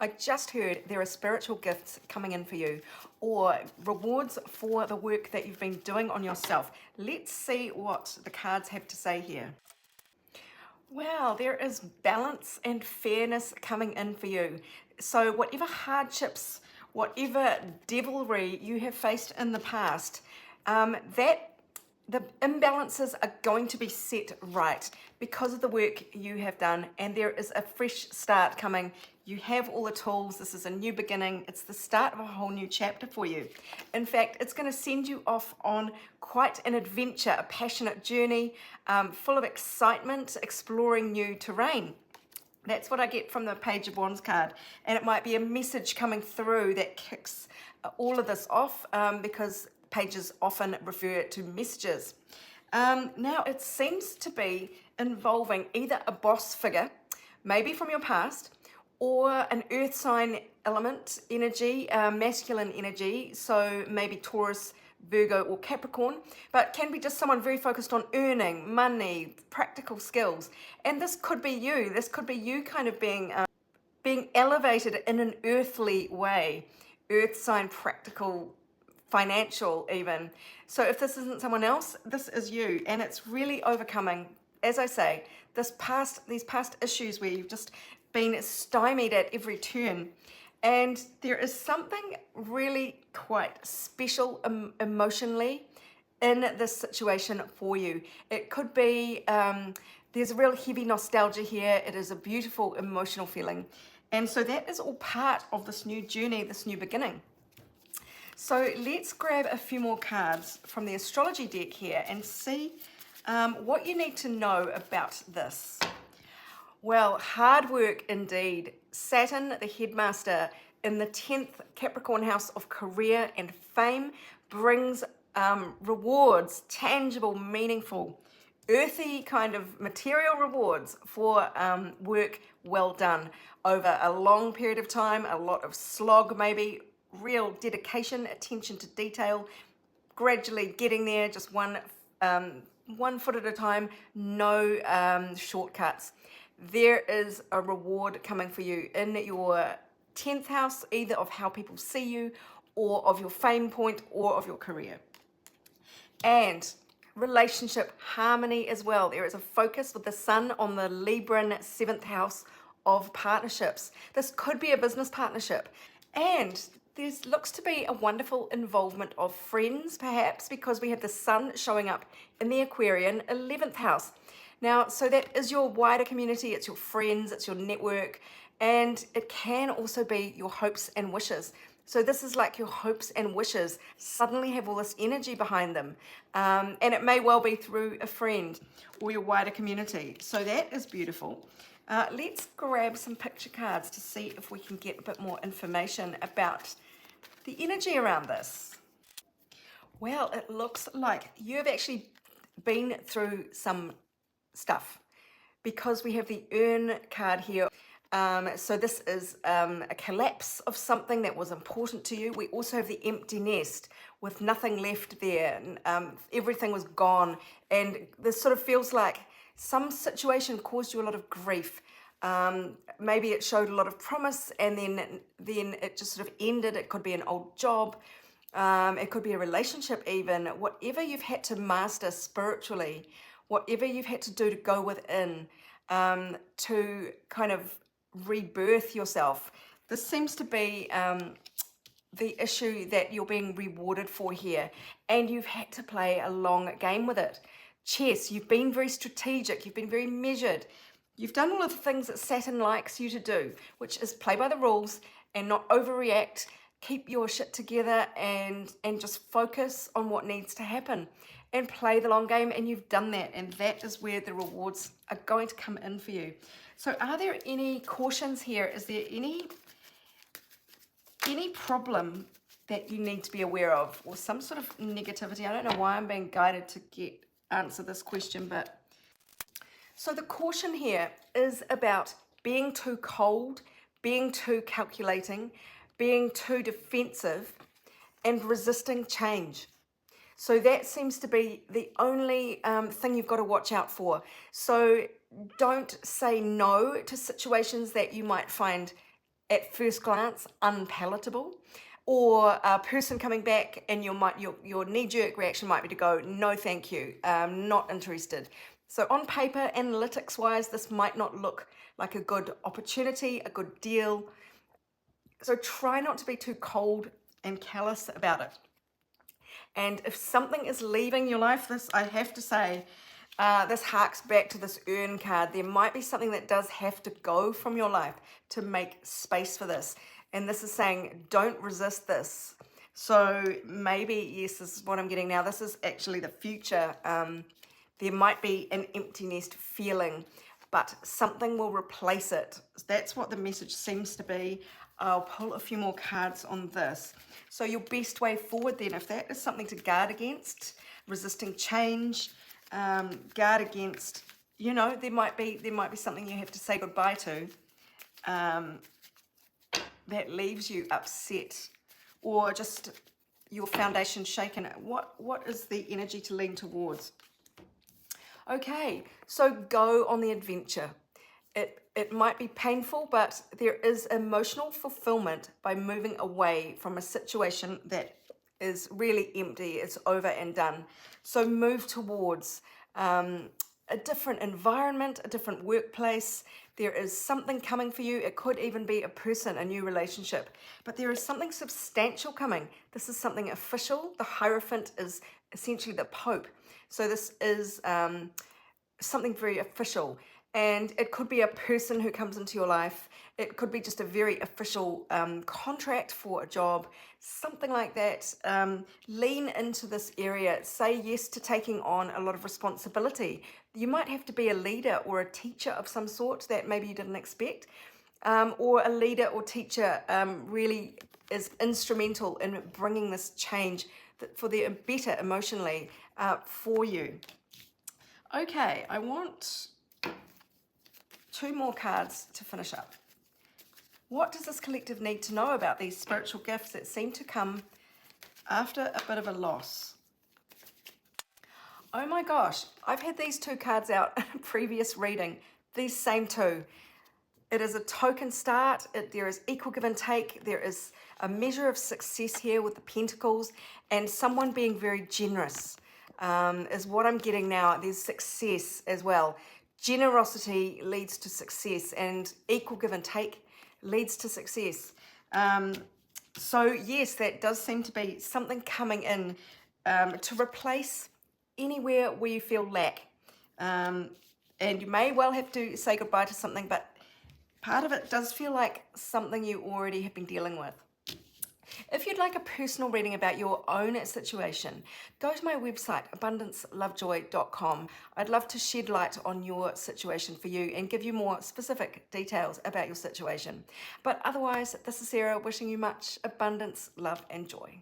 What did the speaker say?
I just heard there are spiritual gifts coming in for you or rewards for the work that you've been doing on yourself. Let's see what the cards have to say here. Well, there is balance and fairness coming in for you. So whatever hardships, whatever devilry you have faced in the past, that the imbalances are going to be set right because of the work you have done, and there is a fresh start coming. You have all the tools. This is a new beginning. It's the start of a whole new chapter for you. In fact, it's going to send you off on quite an adventure, a passionate journey, full of excitement, exploring new terrain. That's what I get from the Page of Wands card, and it might be a message coming through that kicks all of this off, because pages often refer to messages. Now it seems to be involving either a boss figure, maybe from your past, or an earth sign element energy, masculine energy, so maybe Taurus, Virgo or Capricorn, but can be just someone very focused on earning money, practical skills. And this could be you. This could be you kind of being elevated in an earthly way, earth sign, practical, financial even. So if this isn't someone else, this is you, and it's really overcoming, as I say, these past issues where you've just been stymied at every turn. And there is something really quite special emotionally in this situation for you. It could be, there's a real heavy nostalgia here. It is a beautiful emotional feeling. And so that is all part of this new journey, this new beginning. So let's grab a few more cards from the astrology deck here and see what you need to know about this. Well, hard work indeed. Saturn, the headmaster in the 10th Capricorn house of career and fame, brings rewards, tangible, meaningful, earthy kind of material rewards for work well done over a long period of time, a lot of slog maybe, real dedication, attention to detail, gradually getting there, just one foot at a time, no shortcuts. There is a reward coming for you in your 10th house, either of how people see you or of your fame point or of your career. And relationship harmony as well. There is a focus with the sun on the Libran 7th house of partnerships. This could be a business partnership. And there looks to be a wonderful involvement of friends, perhaps, because we have the sun showing up in the Aquarian 11th house. Now, so that is your wider community, it's your friends, it's your network, and it can also be your hopes and wishes. So this is like your hopes and wishes suddenly have all this energy behind them. And it may well be through a friend or your wider community. So that is beautiful. Let's grab some picture cards to see if we can get a bit more information about the energy around this. Well, it looks like you've actually been through some stuff because we have the Urn card here. So this is a collapse of something that was important to you. We also have the Empty Nest with nothing left there. Everything was gone, and this sort of feels like some situation caused you a lot of grief. Maybe it showed a lot of promise, and then it just sort of ended. It could be an old job. It could be a relationship even. Whatever you've had to master spiritually, whatever you've had to do to go within, to kind of rebirth yourself. This seems to be the issue that you're being rewarded for here, and you've had to play a long game with it. Chess, you've been very strategic, you've been very measured. You've done all of the things that Saturn likes you to do, which is play by the rules and not overreact, keep your shit together and just focus on what needs to happen and play the long game, and you've done that, and that is where the rewards are going to come in for you. So are there any cautions here? Is there any problem that you need to be aware of, or some sort of negativity? I don't know why I'm being guided to answer this question, but so the caution here is about being too cold, being too calculating, being too defensive, and resisting change. So that seems to be the only thing you've got to watch out for. So don't say no to situations that you might find at first glance unpalatable, or a person coming back and your knee-jerk reaction might be to go, no thank you, not interested. So on paper, analytics wise, this might not look like a good opportunity, a good deal. So try not to be too cold and callous about it. And if something is leaving your life, this, I have to say, this harks back to this urn card. There might be something that does have to go from your life to make space for this. And this is saying, don't resist this. So maybe, yes, this is what I'm getting now. This is actually the future. There might be an empty nest feeling, but something will replace it. That's what the message seems to be. I'll pull a few more cards on this. So your best way forward then, if that is something to guard against, resisting change, guard against, you know, there might be something you have to say goodbye to that leaves you upset, or just your foundation shaken. What is the energy to lean towards? Okay, so go on the adventure. It might be painful, but there is emotional fulfillment by moving away from a situation that is really empty. It's over and done. So move towards a different environment, a different workplace. There is something coming for you. It could even be a person, a new relationship, but there is something substantial coming. This is something official. The Hierophant is essentially the Pope. So this is something very official. And it could be a person who comes into your life. It could be just a very official contract for a job, something like that. Lean into this area. Say yes to taking on a lot of responsibility. You might have to be a leader or a teacher of some sort that maybe you didn't expect. Or a leader or teacher really is instrumental in bringing this change for the better emotionally for you. Okay, I want 2 more cards to finish up. What does this collective need to know about these spiritual gifts that seem to come after a bit of a loss? Oh my gosh, I've had these 2 cards out in a previous reading, these same 2. It is a token start, there is equal give and take, there is a measure of success here with the Pentacles, and someone being very generous is what I'm getting now. There's success as well. Generosity leads to success, and equal give and take leads to success. So yes, that does seem to be something coming in to replace anywhere where you feel lack. And you may well have to say goodbye to something, but part of it does feel like something you already have been dealing with. If you'd like a personal reading about your own situation, go to my website, abundancelovejoy.com. I'd love to shed light on your situation for you and give you more specific details about your situation. But otherwise, this is Sarah wishing you much abundance, love, and joy.